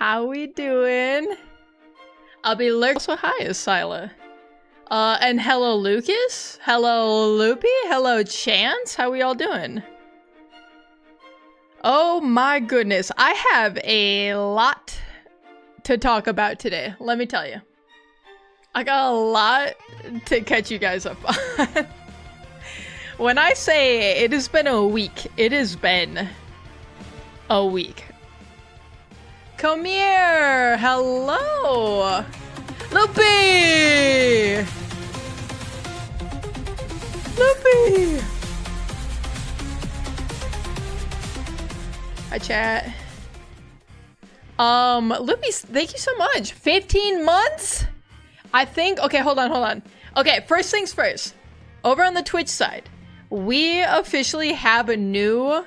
How we doing? I'll be lurking. Also, hi, Asila. And hello, Lucas. Hello, Loopy. Hello, Chance. How we all doing? Oh my goodness. I have a lot to talk about today. Let me tell you. I got a lot to catch you guys up on. When I say it has been a week, it has been a week. Come here! Hello! Loopy! Loopy! Hi, chat. Loopy, thank you so much. 15 months? I think, okay, hold on. Okay, first things first. Over on the Twitch side, we officially have a new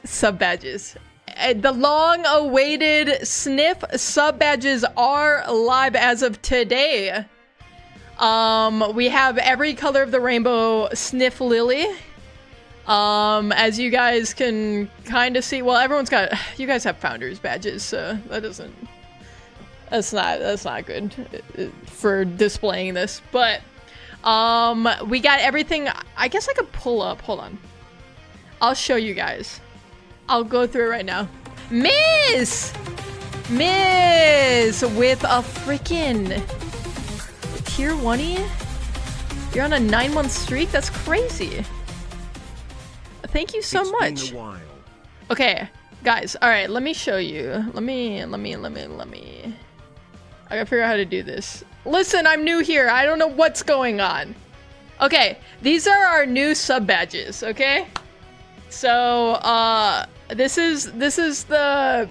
sub badges. The long-awaited Sniff sub badges are live as of today. We have every color of the rainbow Sniff Lily. As you guys can kind of see, well, everyone's got, you guys have founders badges, so that's not good for displaying this, but we got everything. I guess I could pull up, hold on, I'll show you guys. I'll go through it right now. Miss with a freaking tier 1-y. You're on a 9-month streak. That's crazy. Thank you so much. Been a while. Okay, guys. All right, let me show you. Let me. I gotta figure out how to do this. Listen, I'm new here. I don't know what's going on. Okay, these are our new sub badges. Okay, so this is the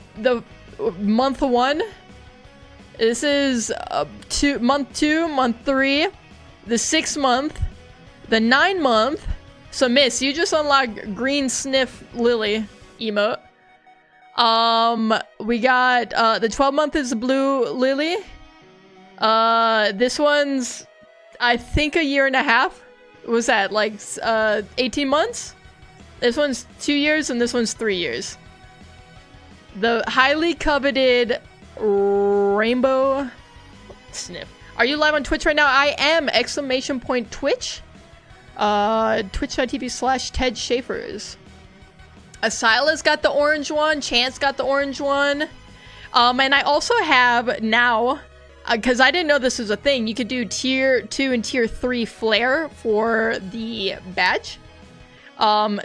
month 1. This is month 2, month 3, the 6th month, the 9th month. So Miss, you just unlocked green Sniff Lily emote. We got the 12th month is blue Lily. This one's I think a year and a half. What was that, like 18 months? This one's 2 years and this one's 3 years. The highly coveted rainbow Sniff. Are you live on Twitch right now? I am! ! Twitch. Twitch.tv/Ted Schaefers. Asila's got the orange one. Chance got the orange one. And I also have now, because I didn't know this was a thing, you could do tier 2 and tier 3 flare for the badge.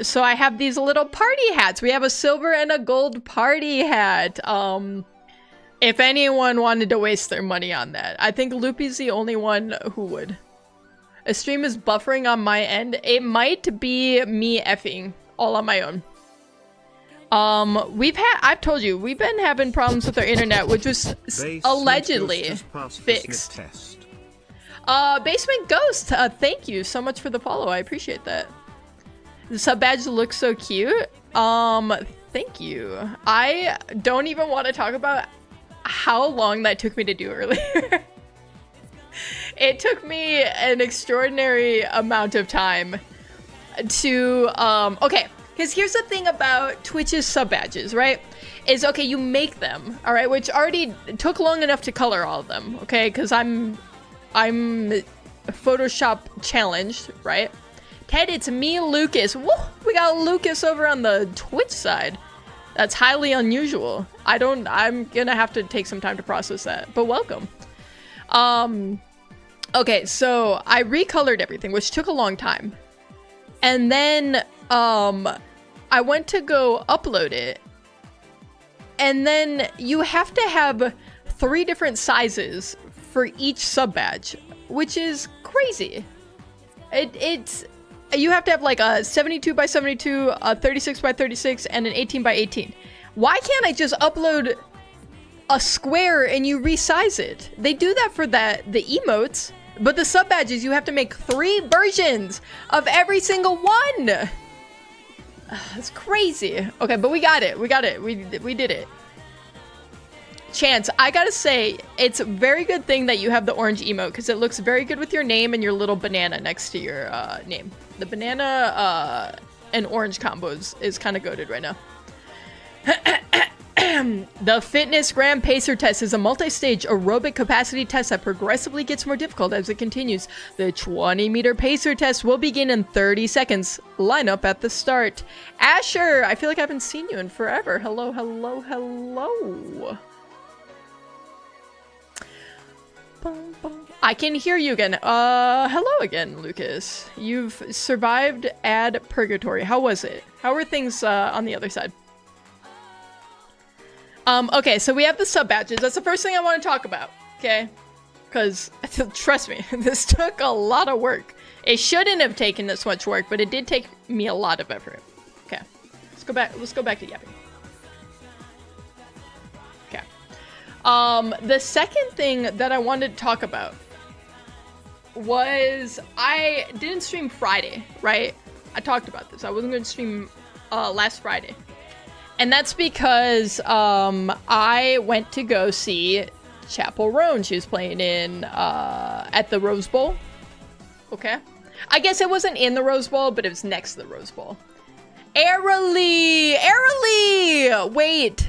So I have these little party hats. We have a silver and a gold party hat. If anyone wanted to waste their money on that, I think Loopy's the only one who would. A stream is buffering on my end. It might be me effing all on my own. I've told you, we've been having problems with our internet, which was allegedly fixed. Basement Ghost, thank you so much for the follow. I appreciate that. The sub badge looks so cute. Thank you. I don't even want to talk about how long that took me to do earlier. It took me an extraordinary amount of time to, okay, because here's the thing about Twitch's sub badges, right? Is, okay, you make them, all right, which already took long enough to color all of them, okay? Because I'm Photoshop challenged, right? Ted, it's me, Lucas. Woo! We got Lucas over on the Twitch side. That's highly unusual. I'm gonna have to take some time to process that, but welcome. Okay, so I recolored everything, which took a long time. And then, I went to go upload it. And then you have to have 3 different sizes for each sub badge, which is crazy. You have to have like a 72 by 72, a 36 by 36, and an 18 by 18. Why can't I just upload a square and you resize it? They do that for the emotes, but the sub badges, you have to make 3 versions of every single one. That's crazy. Okay, but we got it. We did it. Chance, I gotta say, it's a very good thing that you have the orange emote, because it looks very good with your name and your little banana next to your name. The banana and orange combos is kind of goated right now. The Fitness Gram Pacer Test is a multi-stage aerobic capacity test that progressively gets more difficult as it continues. The 20-meter pacer test will begin in 30 seconds. Line up at the start. Asher, I feel like I haven't seen you in forever. Hello, hello, hello. I can hear you again. Hello again, Lucas. You've survived Ad Purgatory. How was it? How were things on the other side? Okay, so we have the sub badges. That's the first thing I want to talk about, okay? Because, trust me, this took a lot of work. It shouldn't have taken this much work, but it did take me a lot of effort. Okay, let's go back to yapping. Okay. The second thing that I wanted to talk about was I didn't stream Friday, right? I talked about this. I wasn't going to stream last Friday. And that's because I went to go see Chapel Roan. She was playing in at the Rose Bowl. Okay. I guess it wasn't in the Rose Bowl, but it was next to the Rose Bowl. Airily! Airily! Wait.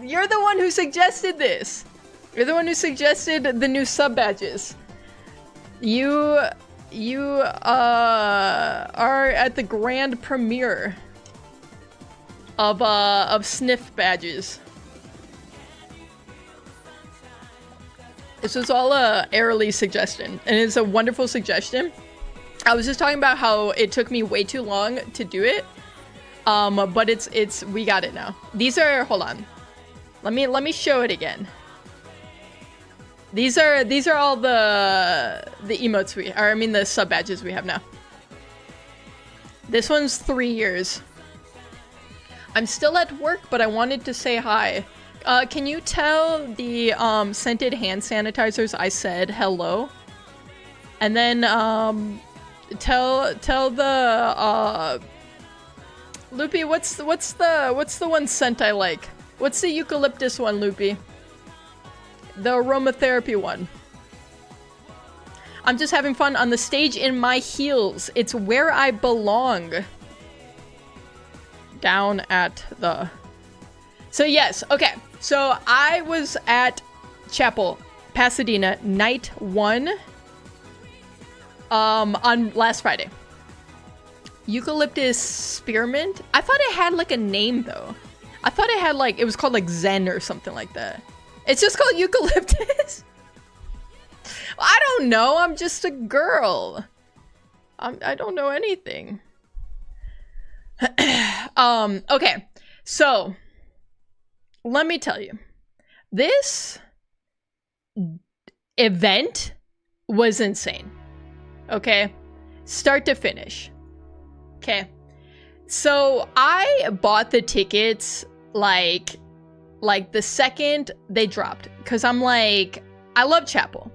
You're the one who suggested this. You're the one who suggested the new sub badges. You are at the grand premiere of sniff badges. This was all Airly's suggestion, and it's a wonderful suggestion. I was just talking about how it took me way too long to do it, but it's we got it now. These are, hold on, let me show it again. These are all the emotes the sub badges we have now. This one's 3 years. I'm still at work, but I wanted to say hi. Can you tell the scented hand sanitizers I said hello? And then tell the Loopy, what's the one scent I like? What's the eucalyptus one, Loopy? The aromatherapy one. I'm just having fun on the stage in my heels. It's where I belong. Down at the... So yes, okay. So I was at Chapel, Pasadena, night 1 on last Friday. Eucalyptus spearmint? I thought it had like a name though. I thought it had like, it was called like Zen or something like that. It's just called eucalyptus? I don't know, I'm just a girl. I don't know anything. Okay, so let me tell you, this event was insane. Okay, start to finish. Okay, so I bought the tickets like the second they dropped, because I'm like, I love Chapel.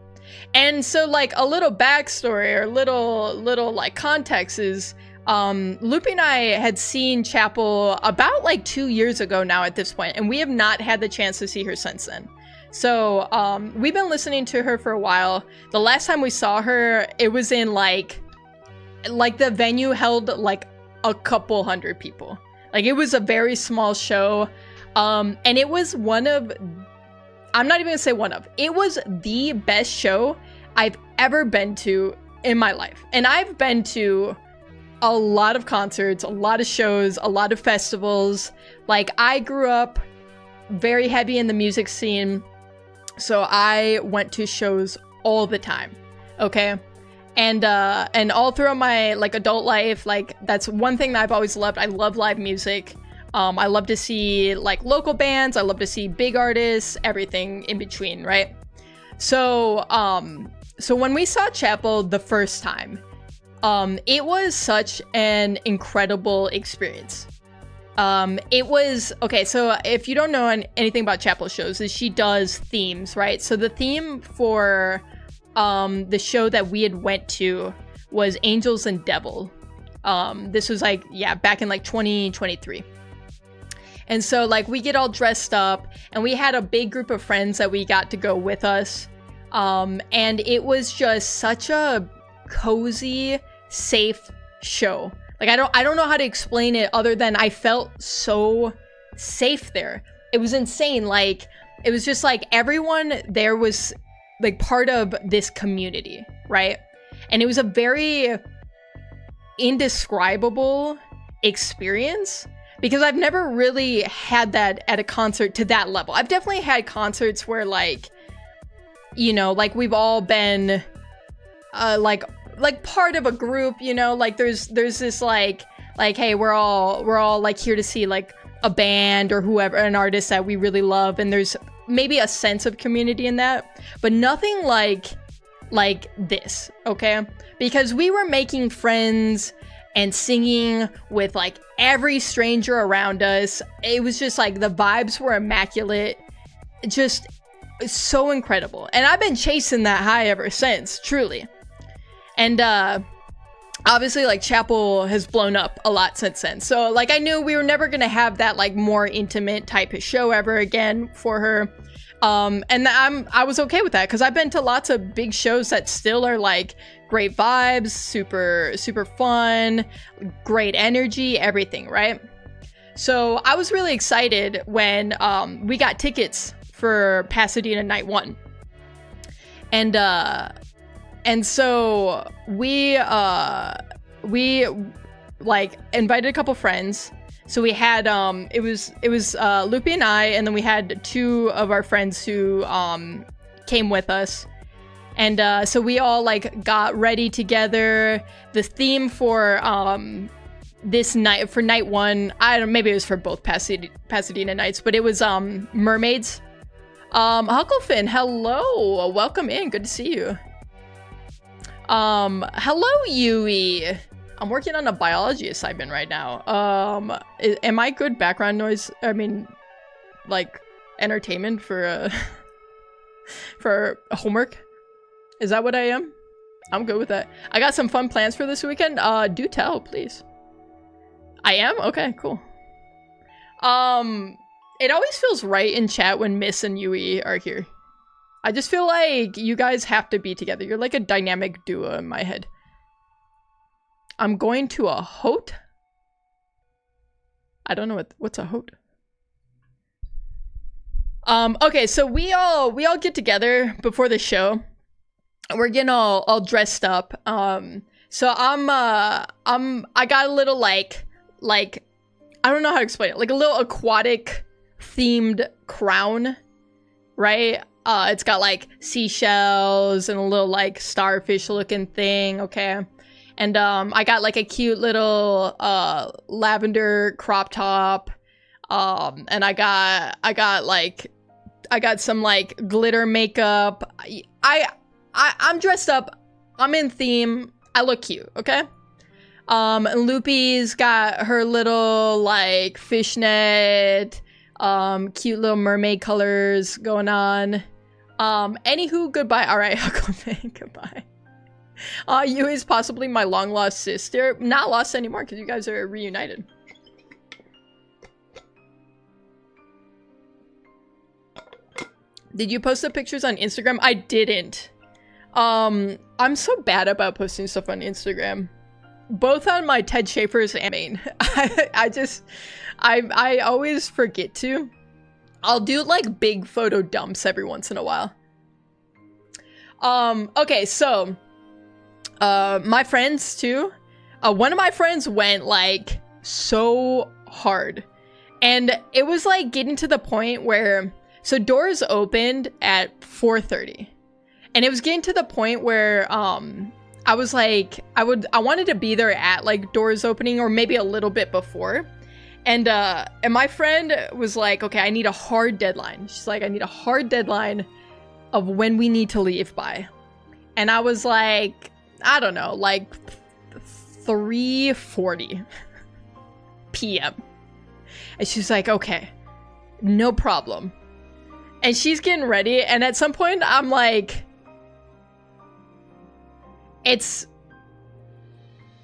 And so like a little backstory or little like context is Loopy and I had seen Chapel about like 2 years ago now at this point, and we have not had the chance to see her since then. So we've been listening to her for a while. The last time we saw her, it was in like the venue held like a couple hundred people. Like it was a very small show. And it was one of, I'm not even gonna say one of, it was the best show I've ever been to in my life. And I've been to a lot of concerts, a lot of shows, a lot of festivals. Like I grew up very heavy in the music scene, so I went to shows all the time. Okay. And all throughout my like adult life, like that's one thing that I've always loved. I love live music. I love to see like local bands. I love to see big artists, everything in between, right? So, so when we saw Chapel the first time, it was such an incredible experience. It was, okay, so if you don't know anything about Chapel shows, is she does themes, right? So the theme for the show that we had went to was Angels and Devil. This was like, yeah, back in like 2023. And so like we get all dressed up, and we had a big group of friends that we got to go with us. And it was just such a cozy, safe show. Like I don't know how to explain it other than I felt so safe there. it was insane. Like, it was just like everyone there was like part of this community, right? And it was a very indescribable experience because I've never really had that at a concert to that level. I've definitely had concerts where, like, you know, like we've all been like part of a group, you know, like there's this like hey, we're all like here to see like a band or whoever, an artist that we really love, and there's maybe a sense of community in that, but nothing like this, okay? Because we were making friends and singing with like every stranger around us. It was just like the vibes were immaculate, just so incredible. And I've been chasing that high ever since, truly. And obviously, like, Chapel has blown up a lot since then. So, like, I knew we were never gonna have that like more intimate type of show ever again for her. And I was okay with that because I've been to lots of big shows that still are like great vibes, super fun, great energy, everything, right? So I was really excited when we got tickets for Pasadena Night 1. And so we like invited a couple friends. So we had it was Loopy and I, and then we had two of our friends who came with us. And so we all like got ready together. The theme for this night, for night 1, I don't know, maybe it was for both Pasadena nights, but it was mermaids. Hucklefin, hello, welcome in, good to see you. Hello Yui. I'm working on a biology assignment right now. Am I good background noise? I mean, like, entertainment for for homework? Is that what I am? I'm good with that. I got some fun plans for this weekend. Do tell, please. I am? Okay, cool. It always feels right in chat when Miss and Yui are here. I just feel like you guys have to be together. You're like a dynamic duo in my head. I'm going to a hote? I don't know what's a hote. Okay, so we all get together before the show. We're getting all dressed up. So I got a little like I don't know how to explain it. Like a little aquatic themed crown, right? It's got like seashells and a little like starfish looking thing, okay? And I got like a cute little lavender crop top. And I got some like glitter makeup. I'm dressed up. I'm in theme. I look cute, okay? And Loopy's got her little like fishnet, cute little mermaid colors going on. Anywho, goodbye. All right, Huckleman, goodbye. Yui's possibly my long lost sister. Not lost anymore because you guys are reunited. Did you post the pictures on Instagram? I didn't. I'm so bad about posting stuff on Instagram. Both on my Ted Schafer's and main. I always forget to. I'll do like big photo dumps every once in a while. Okay, so my friends too. One of my friends went like so hard. And it was like getting to the point where, so doors opened at 4:30. And it was getting to the point where I was like, I wanted to be there at like doors opening or maybe a little bit before. And my friend was like, okay, I need a hard deadline. She's like, I need a hard deadline of when we need to leave by. And I was like, I don't know, like 3:40 p.m. And she's like, okay, no problem. And she's getting ready. And at some point I'm like,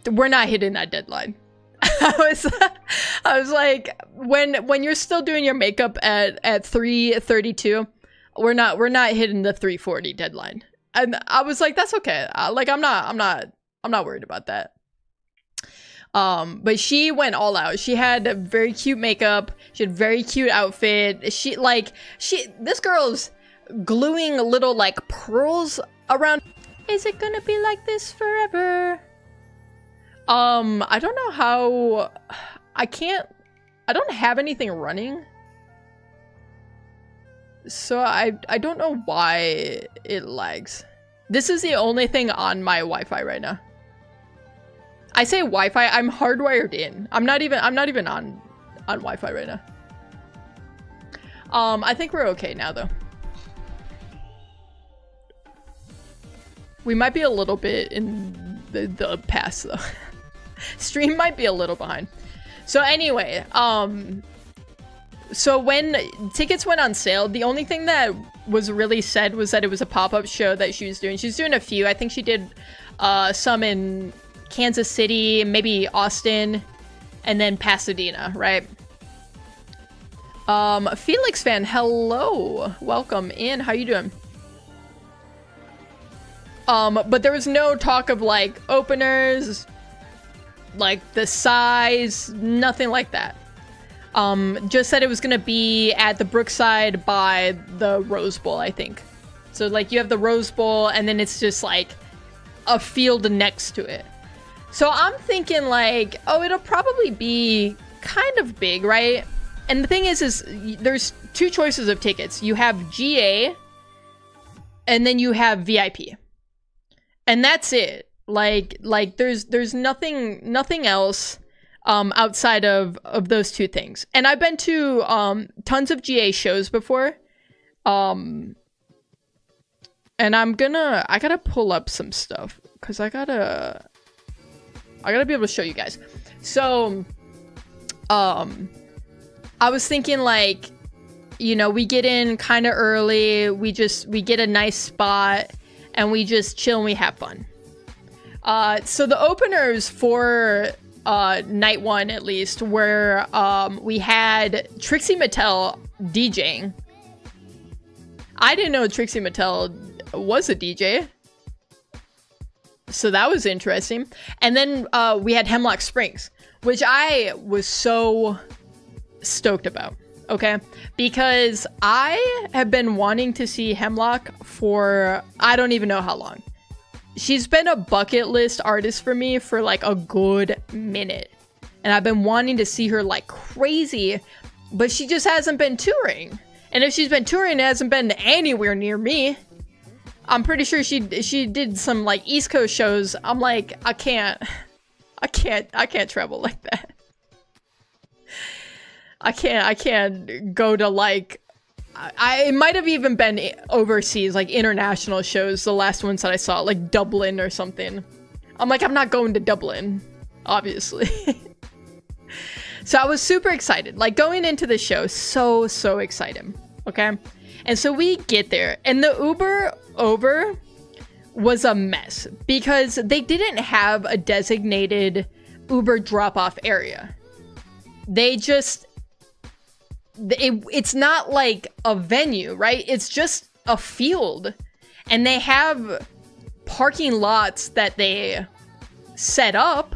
we're not hitting that deadline. I was like, when you're still doing your makeup at 3:32, we're not hitting the 3:40 deadline. And I was like, that's okay. Like I'm not worried about that. But she went all out. She had very cute makeup. She had very cute outfit. This girl's gluing little like pearls around. Is it gonna be like this forever? I don't know how. I don't have anything running. So I don't know why it lags. This is the only thing on my Wi-Fi right now. I say Wi-Fi, I'm hardwired in. I'm not even on Wi-Fi right now. I think we're okay now though. We might be a little bit in the past though. Stream might be a little behind. So anyway, so when tickets went on sale, the only thing that was really said was that it was a pop-up show that she was doing. She's doing a few. I think she did some in Kansas City, maybe Austin, and then Pasadena, right? Felix fan, hello. Welcome in. How you doing? But there was no talk of like openers, like the size, nothing like that. Just said it was gonna be at the Brookside by the Rose Bowl, I think. So like you have the Rose Bowl and then it's just like a field next to it. So I'm thinking like, oh, it'll probably be kind of big, right? And the thing is there's two choices of tickets. You have GA and then you have VIP. And that's it. Like there's nothing else outside of those two things. And I've been to tons of GA shows before. And I gotta pull up some stuff because I gotta be able to show you guys. So I was thinking like, you know, we get in kind of early, we get a nice spot and we just chill and we have fun. So the openers for night one, at least, where we had Trixie Mattel DJing. I didn't know Trixie Mattel was a DJ, so that was interesting. And then we had Hemlock Springs, which I was so stoked about, okay? Because I have been wanting to see Hemlock for I don't even know how long. She's been a bucket list artist for me for like a good minute. And I've been wanting to see her like crazy, but she just hasn't been touring. And if she's been touring, it hasn't been anywhere near me. I'm pretty sure she did some like East Coast shows. I'm like, I can't travel like that. I can't go to like, it might have even been overseas, like international shows, the last ones that I saw, like Dublin or something. I'm like, I'm not going to Dublin, obviously. So I was super excited, like going into the show, so excited, okay? And so we get there, and the Uber over was a mess because they didn't have a designated Uber drop-off area. They just... It's not like a venue, right? It's just a field. And they have parking lots that they set up,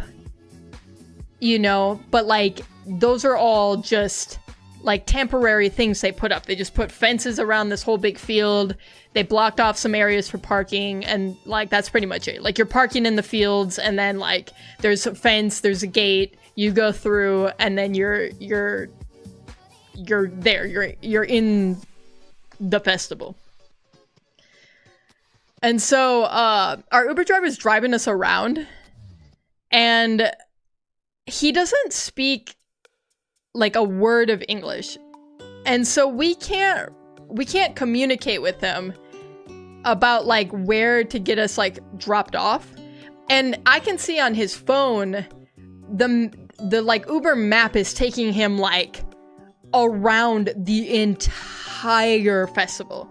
you know, but like those are all just like temporary things they put up. They just put fences around this whole big field. They blocked off some areas for parking, and like that's pretty much it. Like you're parking in the fields, and then like there's a fence, there's a gate, you go through, and then you're there, you're in the festival. And so our Uber driver is driving us around, and he doesn't speak like a word of English, and so we can't communicate with him about like where to get us like dropped off. And I can see on his phone the like Uber map is taking him like around the entire festival,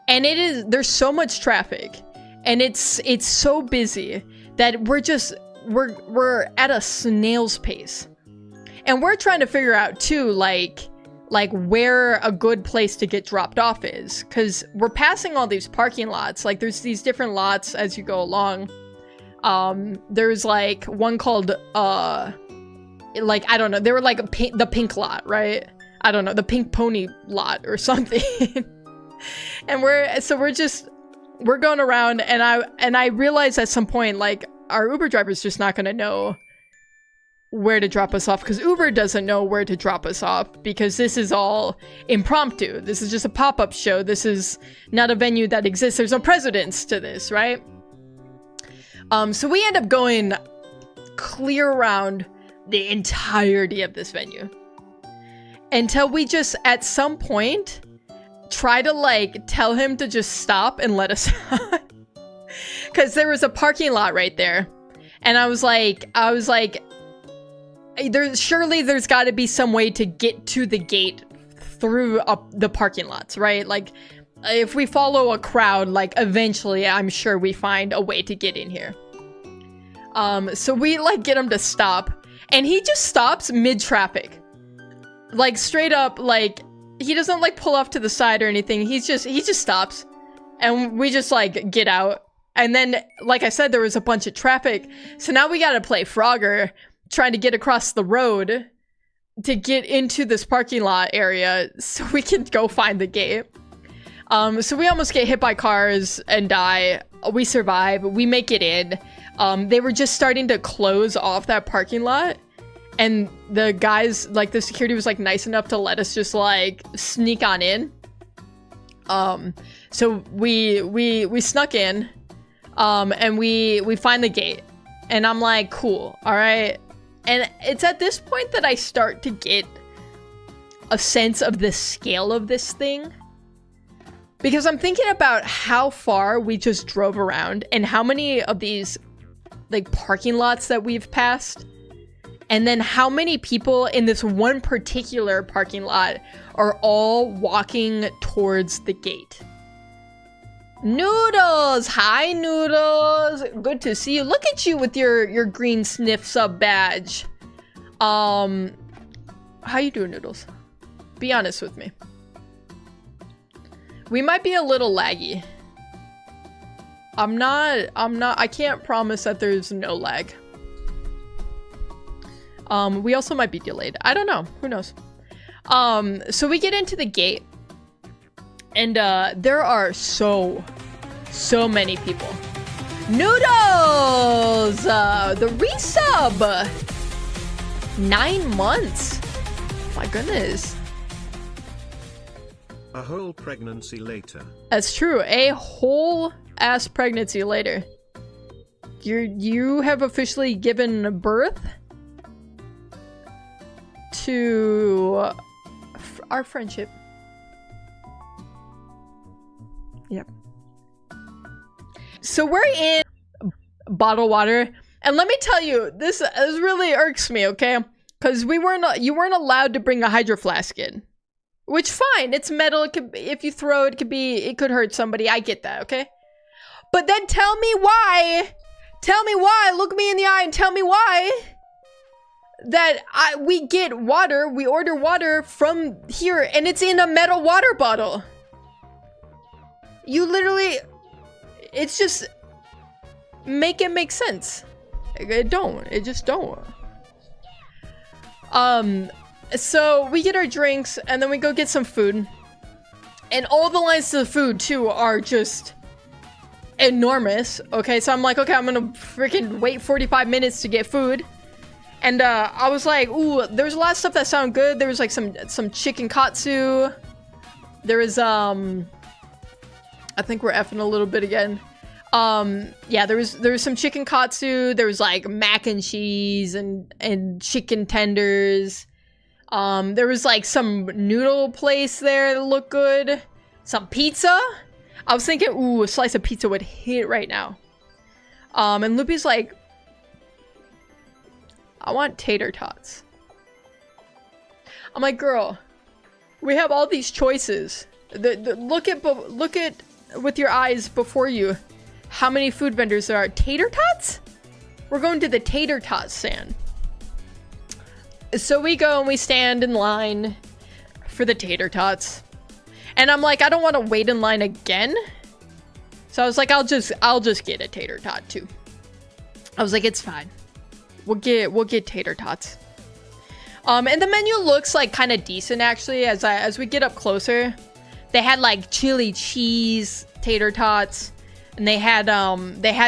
and there's so much traffic, and it's so busy that we're at a snail's pace, and we're trying to figure out too like where a good place to get dropped off is, because we're passing all these parking lots. Like there's these different lots as you go along. There's like one called like, I don't know, they were like the pink lot, right? I don't know, the pink pony lot or something. And we're going around, and I realized at some point, like, our Uber driver's just not gonna know where to drop us off, because Uber doesn't know where to drop us off, because this is all impromptu. This is just a pop-up show. This is not a venue that exists. There's no precedence to this, right? So we end up going clear around the entirety of this venue until we just, at some point, try to, like, tell him to just stop and let us out. Because there was a parking lot right there. And I was like, surely there's got to be some way to get to the gate through the parking lots, right? Like, if we follow a crowd, like, eventually I'm sure we find a way to get in here. So we, like, get him to stop, and he just stops mid-traffic. Like, straight up, like, he doesn't, like, pull off to the side or anything. He just stops, and we just, like, get out. And then, like I said, there was a bunch of traffic, so now we gotta play Frogger, trying to get across the road to get into this parking lot area so we can go find the gate. So we almost get hit by cars and die. We survive. We make it in. They were just starting to close off that parking lot, and the guys, like, the security was, like, nice enough to let us just, like, sneak on in. So we snuck in, and we find the gate, and I'm like, cool, all right. And it's at this point that I start to get a sense of the scale of this thing, because I'm thinking about how far we just drove around and how many of these, like, parking lots that we've passed, and then how many people in this one particular parking lot are all walking towards the gate. Noodles! Hi, Noodles! Good to see you. Look at you with your green sniff sub badge. How you doing, Noodles? Be honest with me. We might be a little laggy. I can't promise that there's no lag. We also might be delayed. I don't know. Who knows? So we get into the gate, and there are so many people. Noodles! The resub! 9 months. My goodness. A whole pregnancy later. That's true. A whole ass pregnancy later. You have officially given birth to our friendship. Yep. So we're in bottled water, and let me tell you, this really irks me, okay? Because you weren't allowed to bring a hydro flask in, which, fine, it's metal. It could, if you throw it, it could hurt somebody. I get that, okay? But then tell me why. Tell me why. Look me in the eye and tell me why. That we get water, we order water from here, and it's in a metal water bottle. You literally, it's just, make it make sense. It just don't. So we get our drinks, and then we go get some food. And all the lines to the food, too, are just enormous. Okay, so I'm like, okay, I'm gonna freaking wait 45 minutes to get food. And I was like, ooh, there was a lot of stuff that sounded good. There was like some chicken katsu. There was I think we're effing a little bit again. Yeah, there was some chicken katsu. There was like mac and cheese and chicken tenders. There was like some noodle place there that looked good. Some pizza. I was thinking, ooh, a slice of pizza would hit right now. And Loopy's like, I want tater tots. I'm like, girl, we have all these choices. Look at with your eyes before you how many food vendors there are. Tater tots? We're going to the tater tot stand. So we go and we stand in line for the tater tots. And I'm like, I don't want to wait in line again. So I was like, I'll just get a tater tot too. I was like, it's fine. We'll get tater tots. And the menu looks like kind of decent actually. As we get up closer, they had like chili cheese tater tots, and they had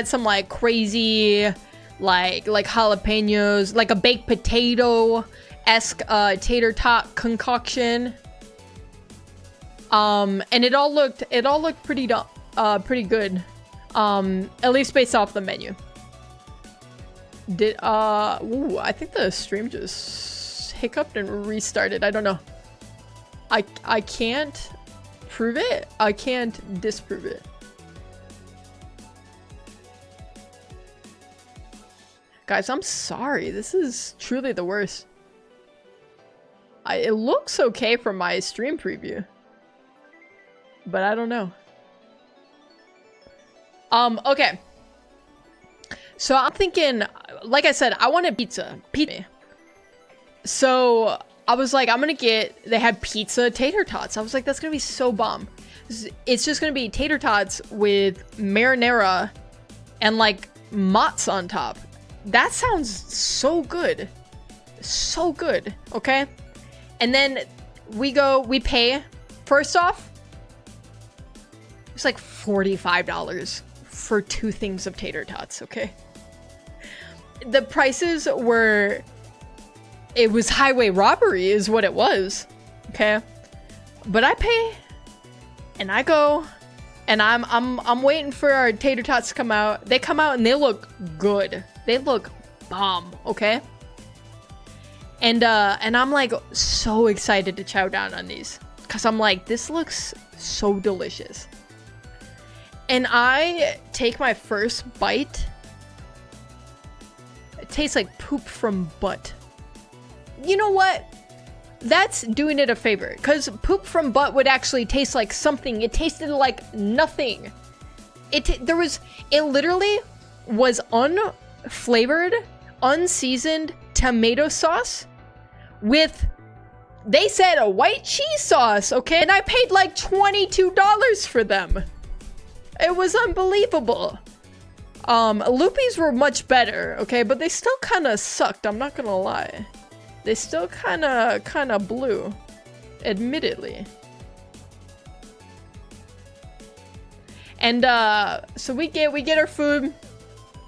some like crazy like jalapenos, like a baked potato esque tater tot concoction. And it all looked pretty good. At least based off the menu. Ooh, I think the stream just hiccuped and restarted. I don't know. I can't prove it. I can't disprove it. Guys, I'm sorry. This is truly the worst. It looks okay from my stream preview, but I don't know. Okay. So I'm thinking, like I said, I wanted pizza. So I was like, they had pizza tater tots. I was like, that's gonna be so bomb. It's just gonna be tater tots with marinara and like mozz on top. That sounds so good. So good, okay? And then we pay. First off, it's like $45 for 2 things of tater tots, okay? The prices were... It was highway robbery is what it was, okay? But I pay, and I go, and I'm waiting for our tater tots to come out. They come out and they look good. They look bomb, okay? And I'm like so excited to chow down on these, cause I'm like, this looks so delicious. And I take my first bite. It tastes like poop from butt. You know what? That's doing it a favor, cause poop from butt would actually taste like something. It tasted like nothing. It literally was unflavored, unseasoned tomato sauce with, they said, a white cheese sauce, okay? And I paid like $22 for them. It was unbelievable. Loopies were much better, okay? But they still kind of sucked, I'm not gonna lie. They still kind of blew, admittedly. And so we get our food,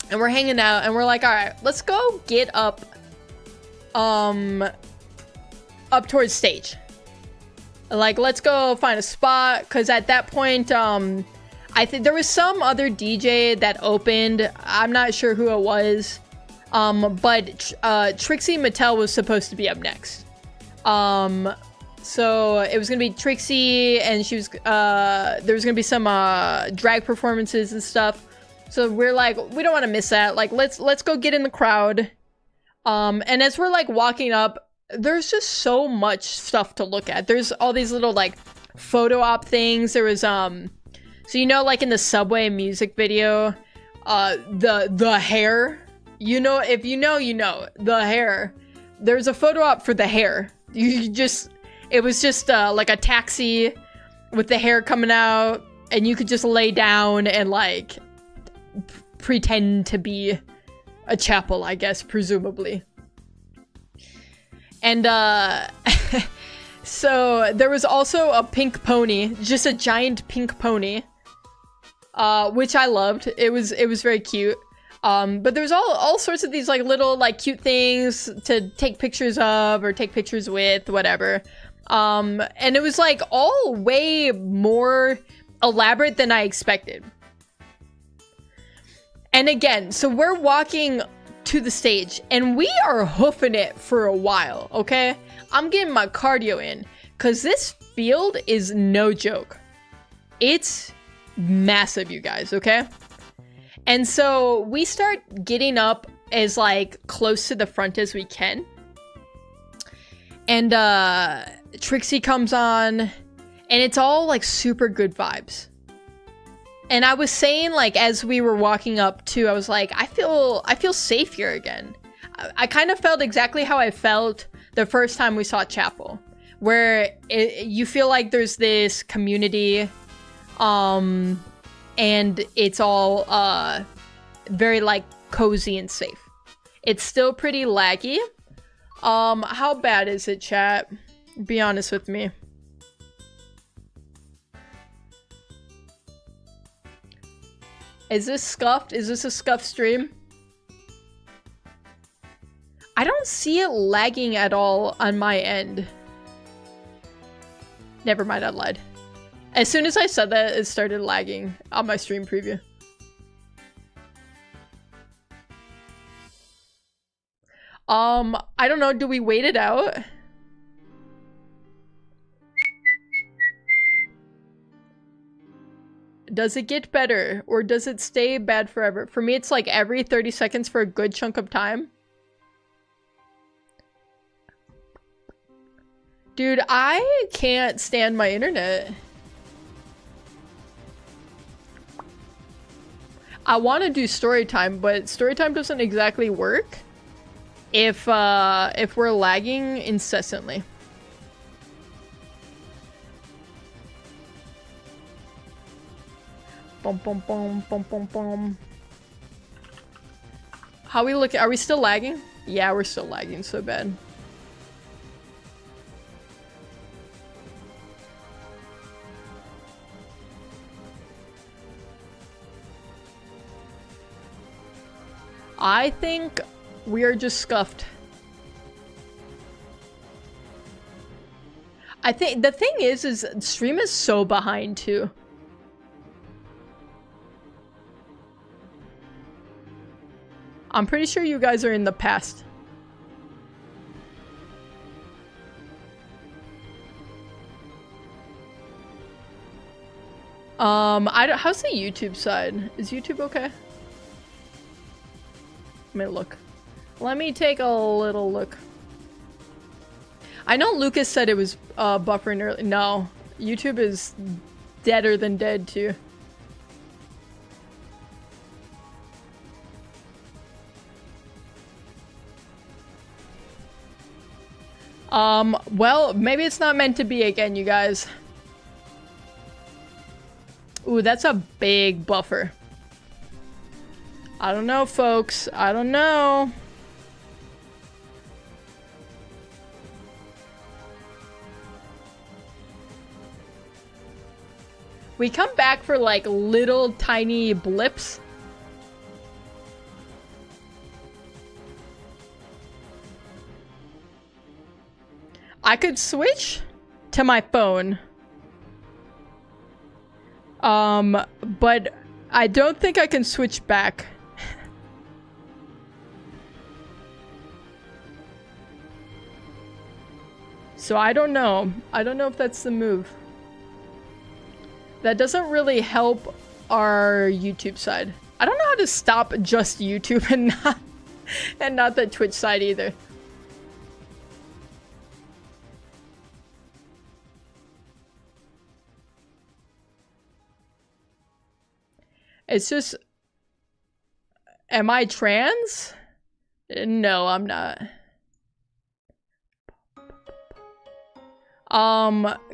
and we're hanging out, and we're like, all right, let's go get up towards stage. Like, let's go find a spot, because at that point, I think there was some other DJ that opened. I'm not sure who it was. But Trixie Mattel was supposed to be up next. So it was gonna be Trixie, and she was there was gonna be some drag performances and stuff. So we're like, we don't want to miss that. Like, let's go get in the crowd. And as we're like walking up, there's just so much stuff to look at. There's all these little like photo op things. There was so you know, like in the Subway music video, the hair. You know, if you know, you know, the hair. There's a photo op for the hair. It was just like a taxi with the hair coming out, and you could just lay down and like pretend to be a chapel, I guess, presumably. And so there was also a pink pony, just a giant pink pony, which I loved. It was very cute. But there's all sorts of these like little like cute things to take pictures of or take pictures with, whatever. And it was like all way more elaborate than I expected. And again, so we're walking to the stage and we are hoofing it for a while, okay? I'm getting my cardio in, because this field is no joke. It's massive, you guys, okay? And so we start getting up as like close to the front as we can. And Trixie comes on, and it's all like super good vibes. And I was saying, like, as we were walking up too, I was like, I feel safe here again. I kind of felt exactly how I felt the first time we saw Chapel, where you feel like there's this community, and it's all very like cozy and safe. It's still pretty laggy, How bad is it, chat? Be honest with me. Is this scuffed? Is this a scuffed stream? I don't see it lagging at all on my end. Never mind, I lied. As soon as I said that, it started lagging on my stream preview. I don't know, do we wait it out? Does it get better, or does it stay bad forever? For me, it's like every 30 seconds for a good chunk of time. Dude, I can't stand my internet. I want to do story time, but story time doesn't exactly work if we're lagging incessantly. Bum bum bum bum bum bum. How we look? Are we still lagging? Yeah, we're still lagging so bad. I think we are just scuffed. I think the thing is stream is so behind too. I'm pretty sure you guys are in the past. How's the YouTube side? Is YouTube okay? Let me look. Let me take a little look. I know Lucas said it was buffering early. No, YouTube is deader than dead too. Well, maybe it's not meant to be again, you guys. Ooh, that's a big buffer. I don't know, folks. I don't know. We come back for like little tiny blips. I could switch to my phone. But I don't think I can switch back. So I don't know. I don't know if that's the move. That doesn't really help our YouTube side. I don't know how to stop just YouTube and not the Twitch side either. It's just, am I trans? No, I'm not.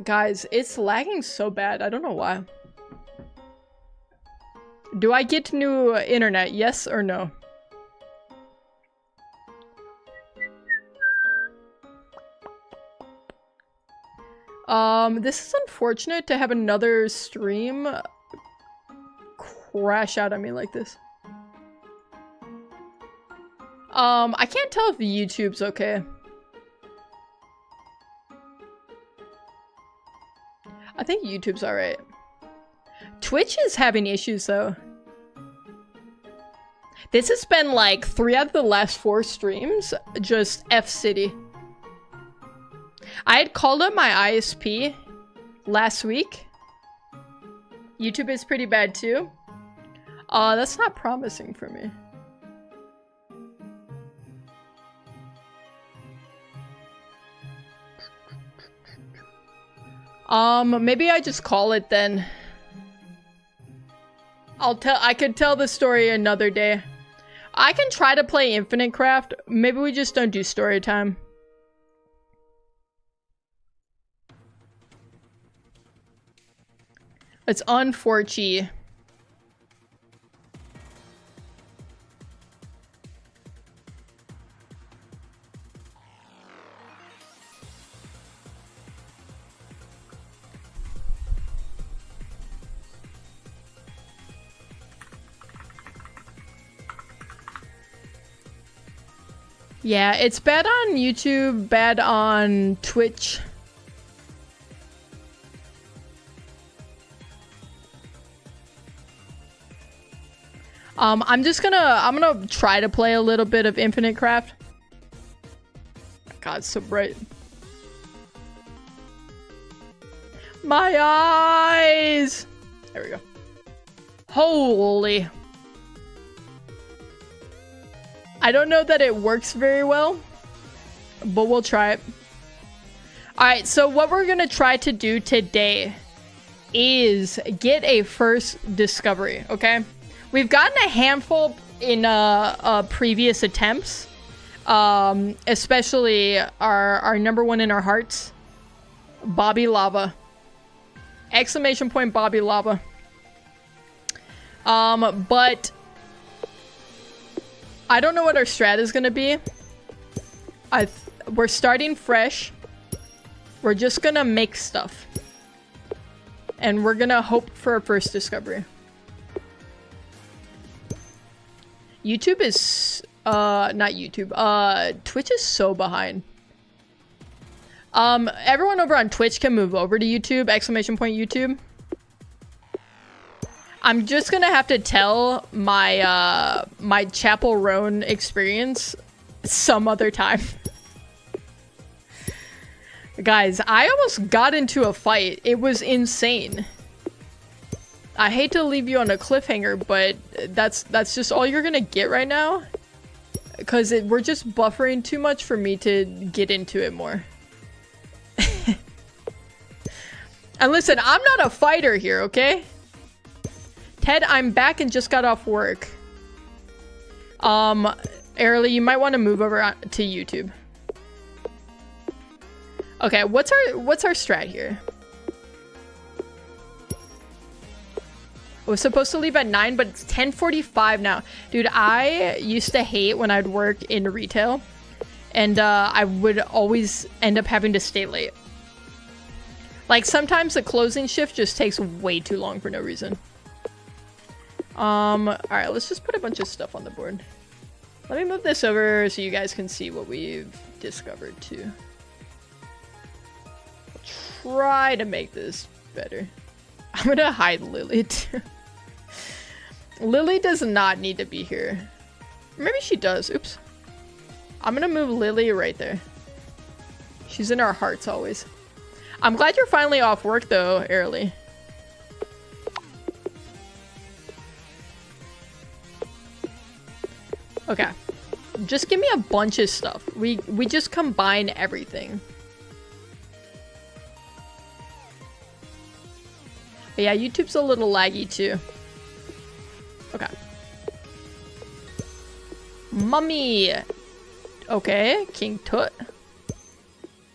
Guys, it's lagging so bad. I don't know why. Do I get new internet? Yes or no? This is unfortunate to have another stream crash out on me like this. I can't tell if the YouTube's okay. I think YouTube's alright. Twitch is having issues though. This has been like 3 out of the last 4 streams, just F-City. I had called up my ISP last week. YouTube is pretty bad too. That's not promising for me. Maybe I just call it then. I could tell the story another day. I can try to play Infinite Craft. Maybe we just don't do story time. It's unfortunate. Yeah, it's bad on YouTube, bad on Twitch. I'm gonna try to play a little bit of Infinite Craft. God, it's so bright. My eyes! There we go. Holy. I don't know that it works very well, but we'll try it. Alright, so what we're gonna try to do today is get a first discovery, okay? We've gotten a handful in previous attempts, especially our number one in our hearts, Bobby Lava. Exclamation point Bobby Lava. But I don't know what our strat is gonna be. We're starting fresh. We're just gonna make stuff. And we're gonna hope for a first discovery. YouTube is, not YouTube, Twitch is so behind. Everyone over on Twitch can move over to YouTube, exclamation point YouTube. I'm just gonna have to tell my, my Chapel Roan experience some other time. Guys, I almost got into a fight. It was insane. I hate to leave you on a cliffhanger, but that's just all you're gonna get right now. Because we're just buffering too much for me to get into it more. And listen, I'm not a fighter here, okay? Ted, I'm back and just got off work. Airly, you might want to move over to YouTube. Okay, what's our strat here? I was supposed to leave at 9, but it's 10:45 now. Dude, I used to hate when I'd work in retail. And I would always end up having to stay late. Like, sometimes the closing shift just takes way too long for no reason. Alright, let's just put a bunch of stuff on the board. Let me move this over so you guys can see what we've discovered, too. Try to make this better. I'm gonna hide Lily, too. Lily does not need to be here. Maybe she does. Oops. I'm gonna move Lily right there. She's in our hearts always. I'm glad you're finally off work, though, Airly. Okay. Just give me a bunch of stuff. We just combine everything. But yeah, YouTube's a little laggy, too. Okay. Mummy! Okay, King Tut.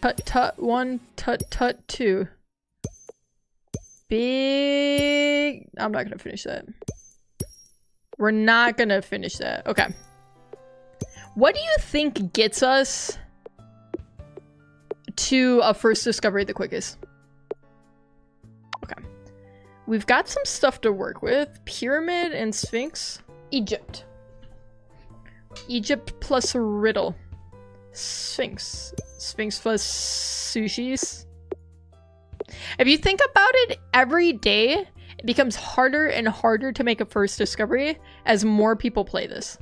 Tut Tut 1, Tut Tut 2. Big... I'm not gonna finish that. We're not gonna finish that. Okay. What do you think gets us to a first discovery the quickest? Okay. We've got some stuff to work with. Pyramid and Sphinx. Egypt. Egypt plus riddle. Sphinx. Sphinx plus sushis. If you think about it, every day it becomes harder and harder to make a first discovery as more people play this.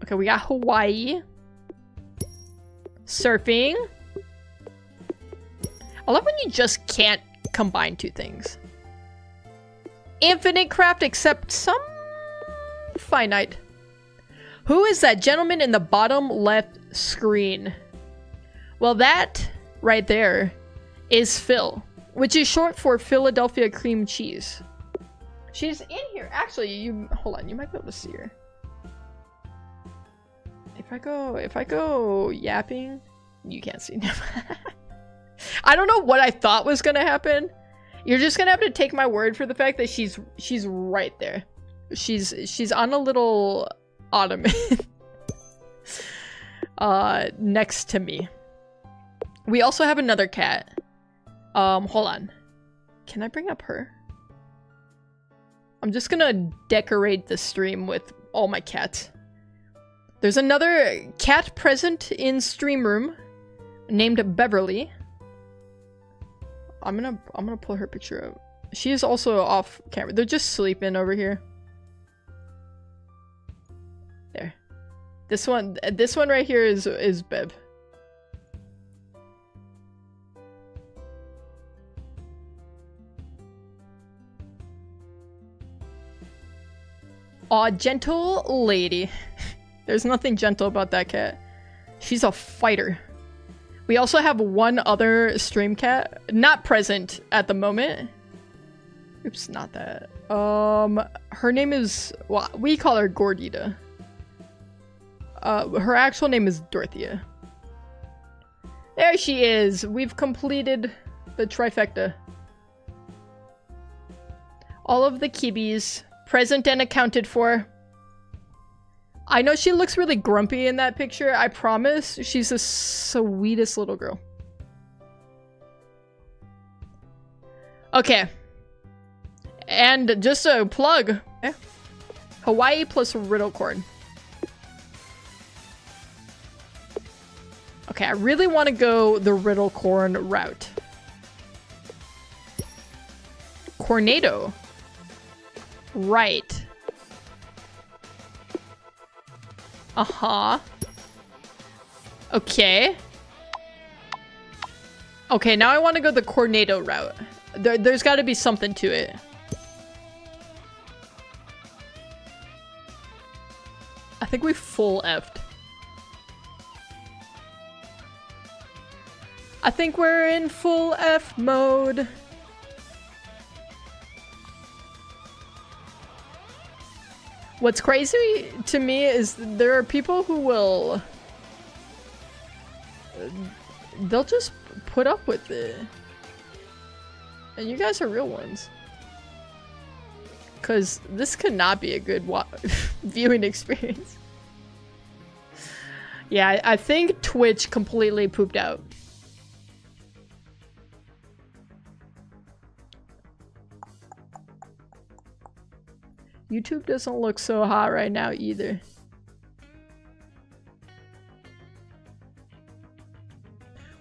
Okay, we got Hawaii. Surfing. I love when you just can't combine two things. Infinite craft except some finite. Who is that gentleman in the bottom left screen? Well, that right there is Phil, which is short for Philadelphia cream cheese. She's in here. Actually, hold on, you might be able to see her. If I go yapping, you can't see now. I don't know what I thought was gonna happen. You're just gonna have to take my word for the fact that she's right there. She's on a little ottoman next to me. We also have another cat. Hold on. Can I bring up her? I'm just gonna decorate the stream with all my cats. There's another cat present in stream room named Beverly. I'm gonna pull her picture up. She is also off camera. They're just sleeping over here. There. This one right here is Bev. Aw, gentle lady. There's nothing gentle about that cat. She's a fighter. We also have one other stream cat, not present at the moment. Oops, not that. Her name is, well, we call her Gordita. Her actual name is Dorothea. There she is. We've completed the trifecta. All of the kibis present and accounted for. I know she looks really grumpy in that picture. I promise she's the sweetest little girl. Okay. And just a plug. Hawaii plus riddle corn. Okay, I really want to go the riddle corn route. Cornado. Right. Uh-huh. Okay. Okay, now I want to go the Cornado route. There's got to be something to it. I think we full F'd. I think we're in full F mode. What's crazy to me is there are people who will... they'll just put up with it. And you guys are real ones. Because this could not be a good viewing experience. Yeah, I think Twitch completely pooped out. YouTube doesn't look so hot right now either.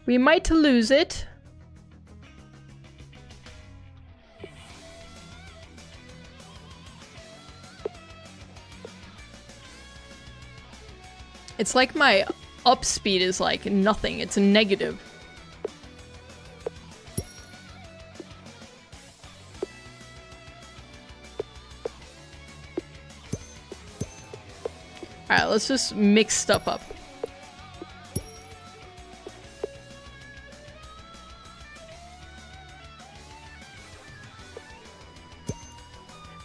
We might lose it. It's like my up speed is like nothing. It's negative. Alright, let's just mix stuff up.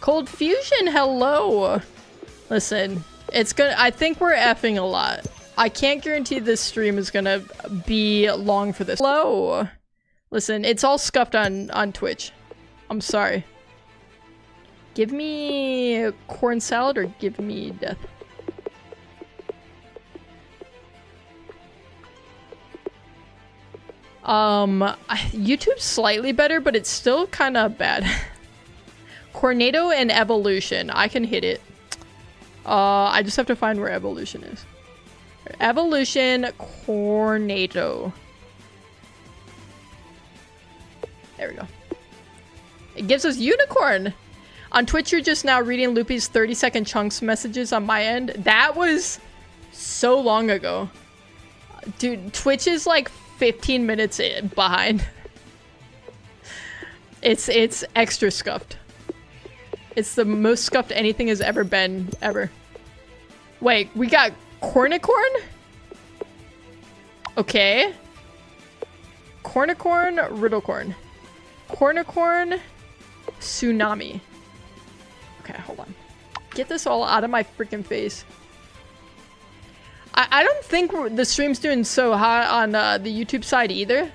Cold Fusion, hello! Listen, it's gonna- I think we're effing a lot. I can't guarantee this stream is gonna be long for this. Hello! Listen, it's all scuffed on Twitch. I'm sorry. Give me corn salad or give me death. YouTube's slightly better, but it's still kind of bad. Cornado and Evolution. I can hit it. I just have to find where Evolution is. Evolution, Cornado. There we go. It gives us Unicorn! On Twitch, you're just now reading Loopy's 30-second chunks messages on my end. That was so long ago. Dude, Twitch is like 15 minutes behind. It's extra scuffed. It's the most scuffed anything has ever been, ever. Wait, we got Cornicorn? Okay. Cornicorn, Riddlecorn. Cornicorn, Tsunami. Okay, hold on. Get this all out of my freaking face. I don't think the stream's doing so hot on the YouTube side either.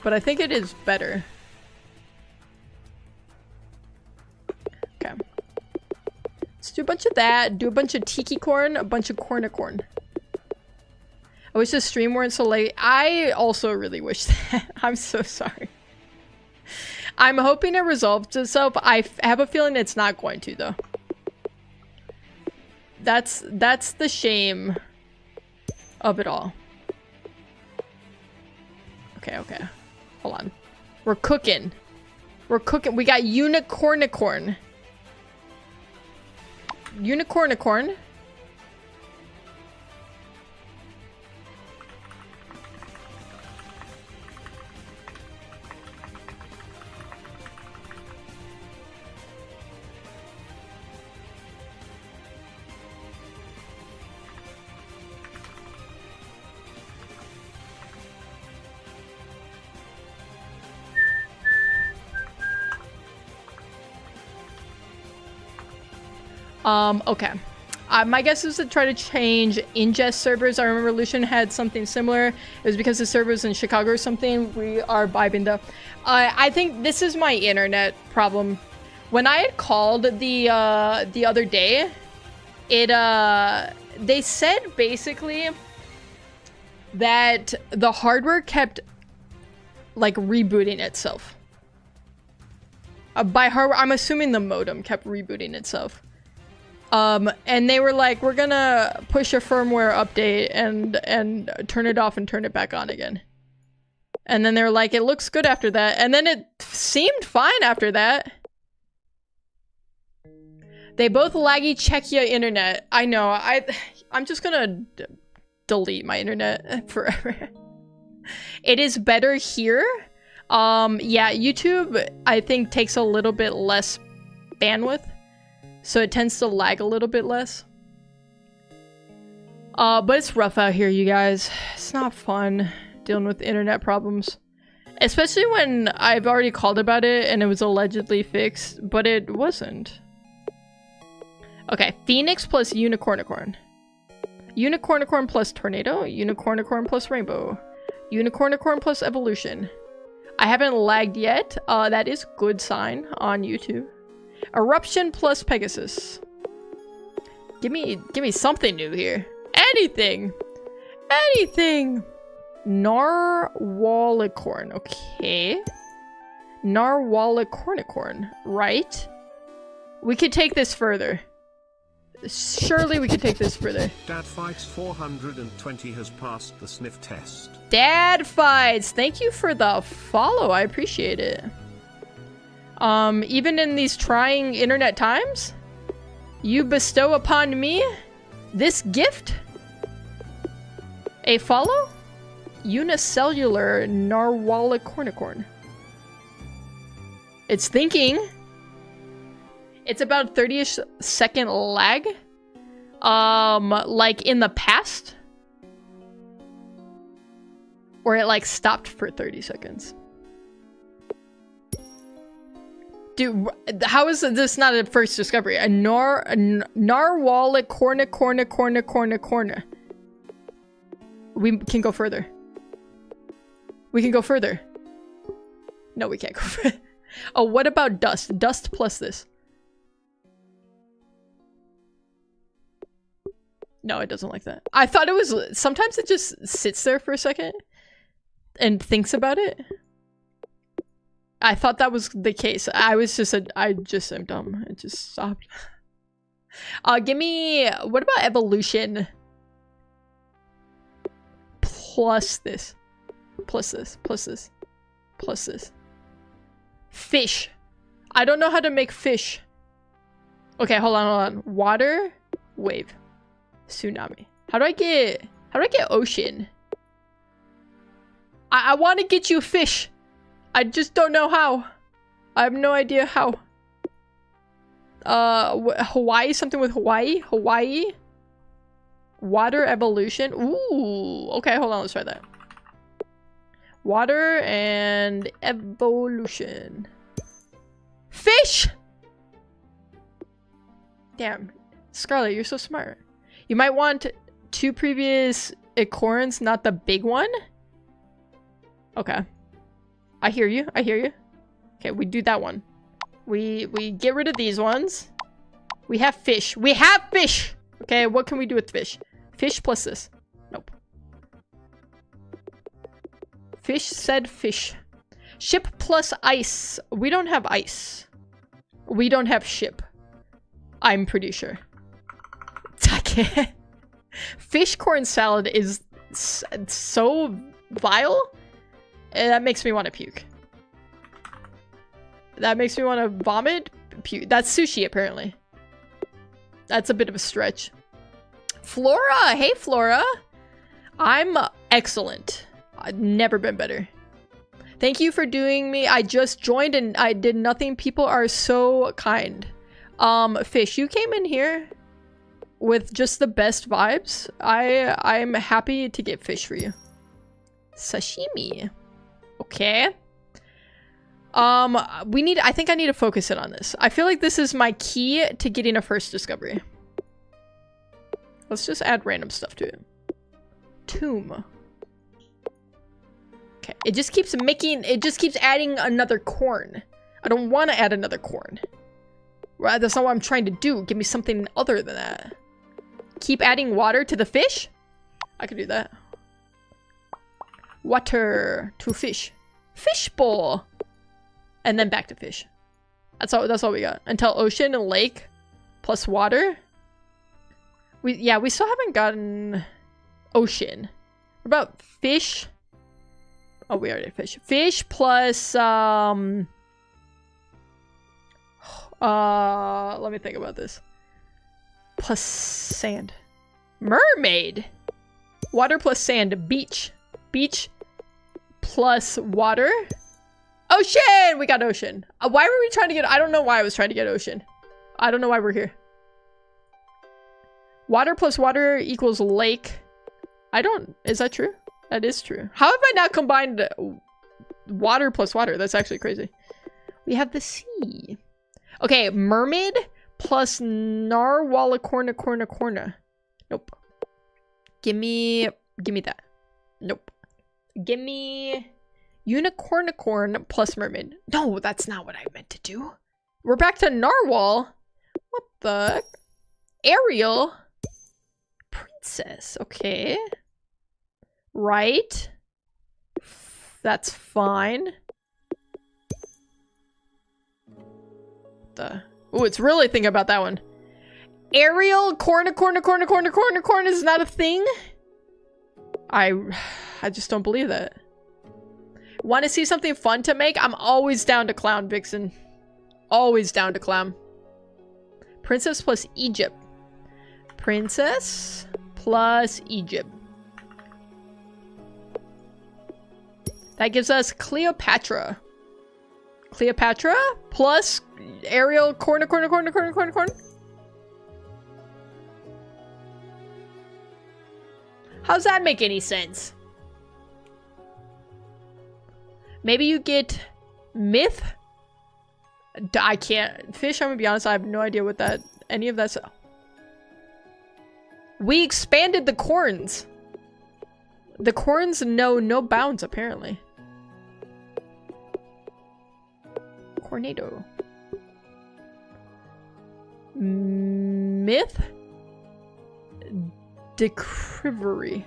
But I think it is better. Okay. Let's do a bunch of that. Do a bunch of Tiki Corn, a bunch of Cornicorn. I wish the stream weren't so late. I also really wish that. I'm so sorry. I'm hoping it resolves itself. I have a feeling it's not going to, though. That's the shame of it all. Okay, okay. Hold on. We're cooking. We're cooking. We got unicornicorn. Unicornicorn. Okay. My guess is to try to change ingest servers. I remember Lucian had something similar. It was because the servers in Chicago or something. We are vibing though. I think this is my internet problem. When I had called the other day, they said basically that the hardware kept like rebooting itself. By hardware, I'm assuming the modem kept rebooting itself. And they were like, we're gonna push a firmware update and turn it off and turn it back on again. And then they were like, it looks good after that. And then it seemed fine after that. They both laggy. Check your internet. I know. I'm just gonna delete my internet forever. It is better here. Yeah, YouTube, I think, takes a little bit less bandwidth. So it tends to lag a little bit less. But it's rough out here, you guys. It's not fun dealing with internet problems. Especially when I've already called about it and it was allegedly fixed, but it wasn't. Okay, Phoenix plus Unicornicorn. Unicornicorn plus Tornado. Unicornicorn plus Rainbow. Unicornicorn plus Evolution. I haven't lagged yet. That is good sign on YouTube. Eruption plus Pegasus. Give me something new here. Anything. Anything. Narwhalicorn. Okay. Narwhalicornicorn. Right. We could take this further. Surely we could take this further. Dad Fights 420 has passed the sniff test. Dad Fights. Thank you for the follow. I appreciate it. Even in these trying internet times, you bestow upon me this gift? A follow? Unicellular Narwhalicornicorn. It's thinking. It's about 30-ish second lag. Like in the past. Or it like stopped for 30 seconds. Dude, how is this not a first discovery? A narwhalicornicorn. We can go further. We can go further. No, we can't go further. Oh, what about dust? Dust plus this. No, it doesn't like that. I thought it was... Sometimes it just sits there for a second and thinks about it. I thought that was the case. I just am dumb. It just stopped. Give me... What about evolution? Plus this. Plus this. Plus this. Plus this. Fish. I don't know how to make fish. Okay, hold on. Water. Wave. Tsunami. How do I get ocean? I want to get you fish. I just don't know how. I have no idea how. Hawaii, something with Hawaii? Hawaii? Water evolution? Ooh, okay, hold on, let's try that. Water and evolution. Fish! Damn. Scarlet, you're so smart. You might want 2 previous acorns, not the big one? Okay. I hear you. I hear you. Okay, we do that one. We get rid of these ones. We have fish. We have fish! Okay, what can we do with fish? Fish plus this. Nope. Fish said fish. Ship plus ice. We don't have ice. We don't have ship. I'm pretty sure. Fish corn salad is so vile. That makes me want to puke. That makes me want to vomit. Puke. That's sushi, apparently. That's a bit of a stretch. Flora! Hey, Flora! I'm excellent. I've never been better. Thank you for doing me. I just joined and I did nothing. People are so kind. Fish, you came in here with just the best vibes. I'm happy to get fish for you. Sashimi. Okay. I think I need to focus in on this. I feel like this is my key to getting a first discovery. Let's just add random stuff to it. Tomb. Okay, it just keeps adding another corn. I don't want to add another corn. Right, that's not what I'm trying to do. Give me something other than that. Keep adding water to the fish? I could do that. Water to fish. Fish bowl. And then back to fish. That's all we got. Until ocean and lake plus water. We still haven't gotten ocean. What about fish? Oh, we already had fish. Fish plus let me think about this. Plus sand. Mermaid. Water plus sand. Beach. Beach plus water. Ocean! We got ocean. Why were we trying to get... I don't know why I was trying to get ocean. I don't know why we're here. Water plus water equals lake. Is that true? That is true. How have I not combined water plus water? That's actually crazy. We have the sea. Okay, mermaid plus narwhalacorna. Nope. Give me that. Nope. Give me unicornicorn plus mermaid. No, that's not what I meant to do. We're back to narwhal. What the? Ariel. Princess. Okay. Right. That's fine. Oh, it's really thinking about that one. Ariel, corn is not a thing? I just don't believe that. Want to see something fun to make? I'm always down to clown, Vixen. Always down to clown. Princess plus Egypt. Princess plus Egypt. That gives us Cleopatra. Cleopatra plus Ariel, corn. How's that make any sense? Maybe you get myth? I can't. Fish, I'm gonna be honest, I have no idea what any of that's. We expanded the corns. The corns know no bounds, apparently. Tornado. Myth? Decrivery.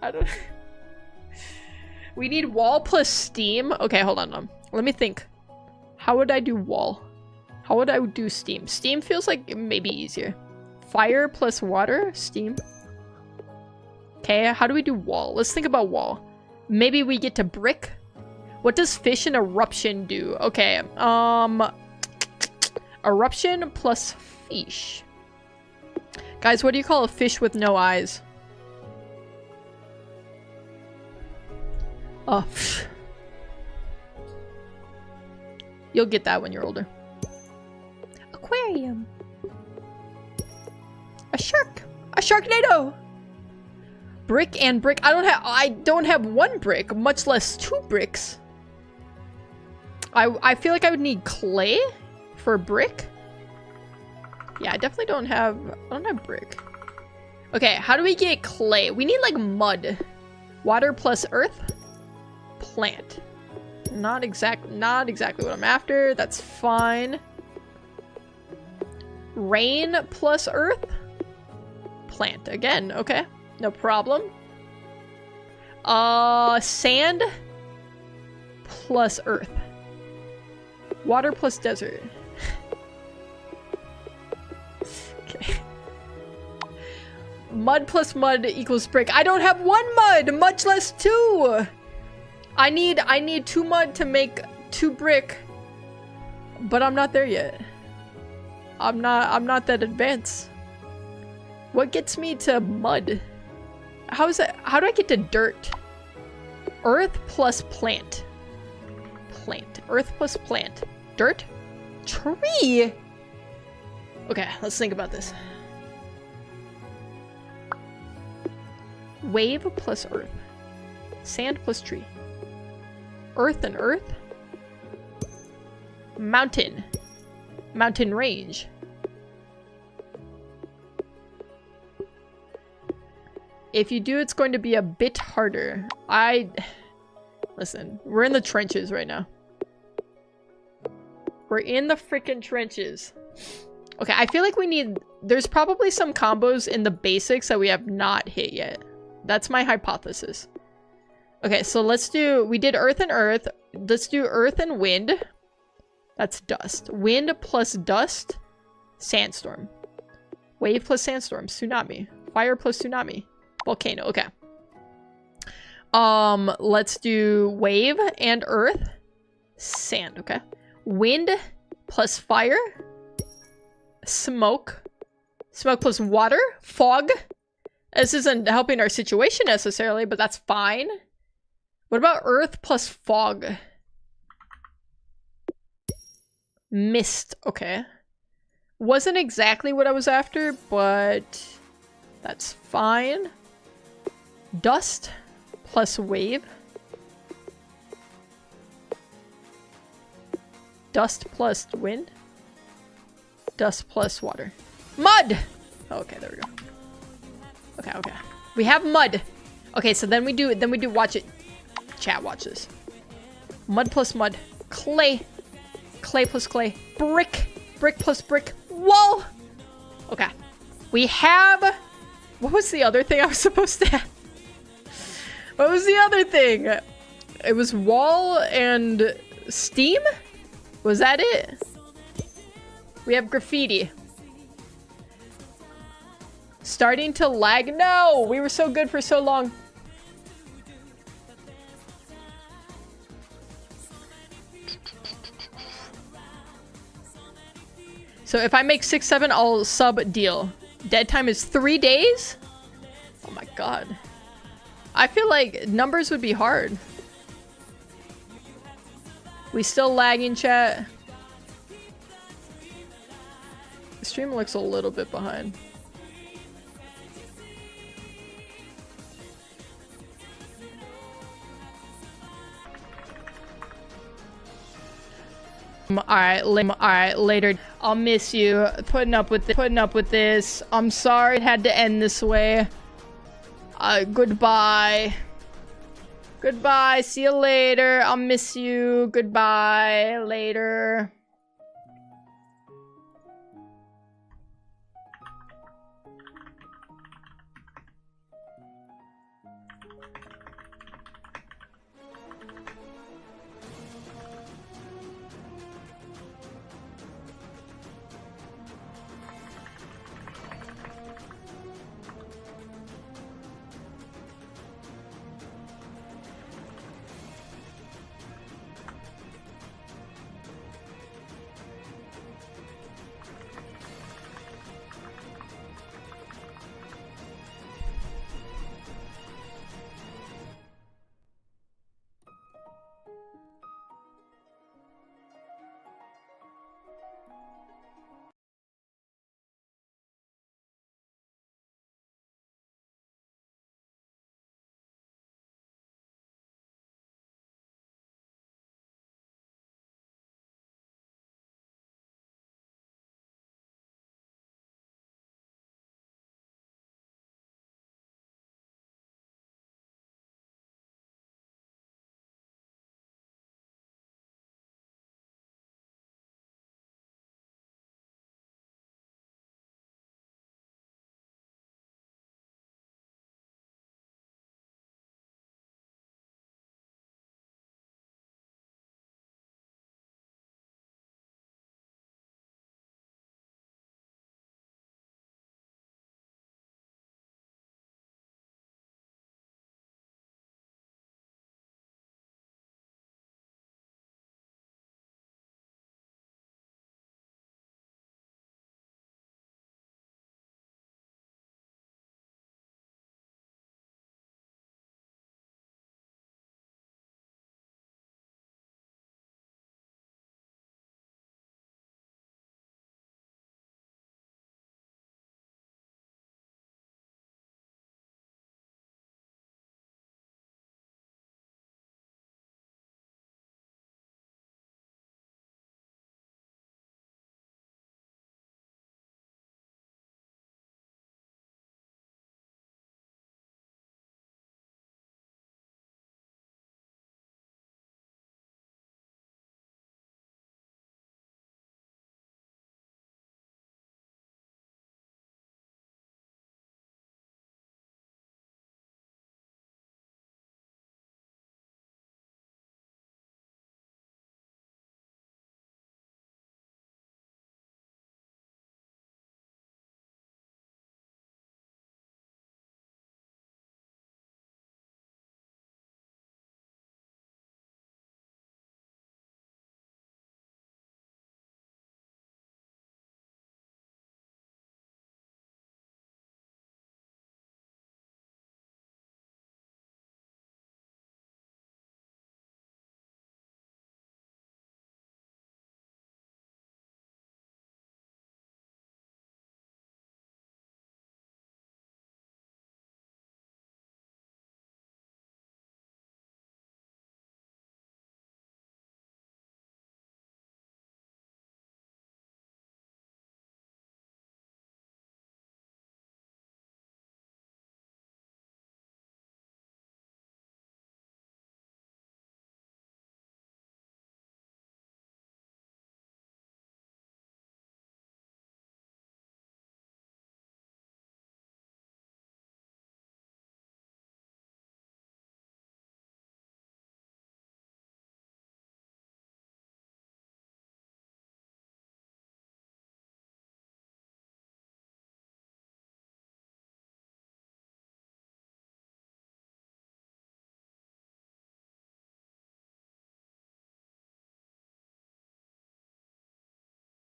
I don't... We need wall plus steam. Okay, hold on. Let me think. How would I do wall? How would I do steam? Steam feels like maybe easier. Fire plus water? Steam. Okay, how do we do wall? Let's think about wall. Maybe we get to brick? What does fish and eruption do? Okay, eruption plus fish. Guys, what do you call a fish with no eyes? Oh. You'll get that when you're older. Aquarium. A shark. A sharknado. Brick and brick. I don't have one brick, much less 2 bricks. I feel like I would need clay for brick. Yeah, I definitely don't have brick. Okay, how do we get clay? We need like mud. Water plus earth. Plant. Not exactly what I'm after. That's fine. Rain plus earth. Plant again. Okay, no problem. Sand plus earth. Water plus desert. Okay. Mud plus mud equals brick. I don't have 1 mud, much less 2. I need 2 mud to make 2 brick. But I'm not there yet. I'm not that advanced. What gets me to mud? How is that? How do I get to dirt? Earth plus plant. Plant. Earth plus plant. Dirt? Tree! Okay, let's think about this. Wave plus earth. Sand plus tree. Earth and earth. Mountain. Mountain range. If you do, it's going to be a bit harder. Listen, we're in the trenches right now. We're in the freaking trenches. Okay, I feel like there's probably some combos in the basics that we have not hit yet. That's my hypothesis. Okay, so we did earth and earth. Let's do earth and wind. That's dust. Wind plus dust, sandstorm. Wave plus sandstorm, tsunami. Fire plus tsunami. Volcano, okay. Let's do wave and earth. Sand, okay. Wind plus fire. Smoke. Smoke plus water. Fog. This isn't helping our situation necessarily, but that's fine. What about earth plus fog? Mist, okay. Wasn't exactly what I was after, but that's fine. Dust plus wave. Dust plus wind. Dust plus water. Mud! Okay, there we go. Okay, okay. We have mud. Okay, so then we do, watch it. Chat, watch this. Mud plus mud. Clay. Clay plus clay. Brick. Brick plus brick. Wall! Okay. We have... What was the other thing I was supposed to have? What was the other thing? It was wall and steam? Was that it? We have graffiti. Starting to lag. No! We were so good for so long. So if I make 6, 7, I'll sub deal. Dead time is 3 days? Oh my god. I feel like numbers would be hard. We still lagging, chat. The stream looks a little bit behind. Alright, later. I'll miss you. Putting up with this. I'm sorry it had to end this way. Goodbye. Goodbye. See you later. I'll miss you. Goodbye. Later.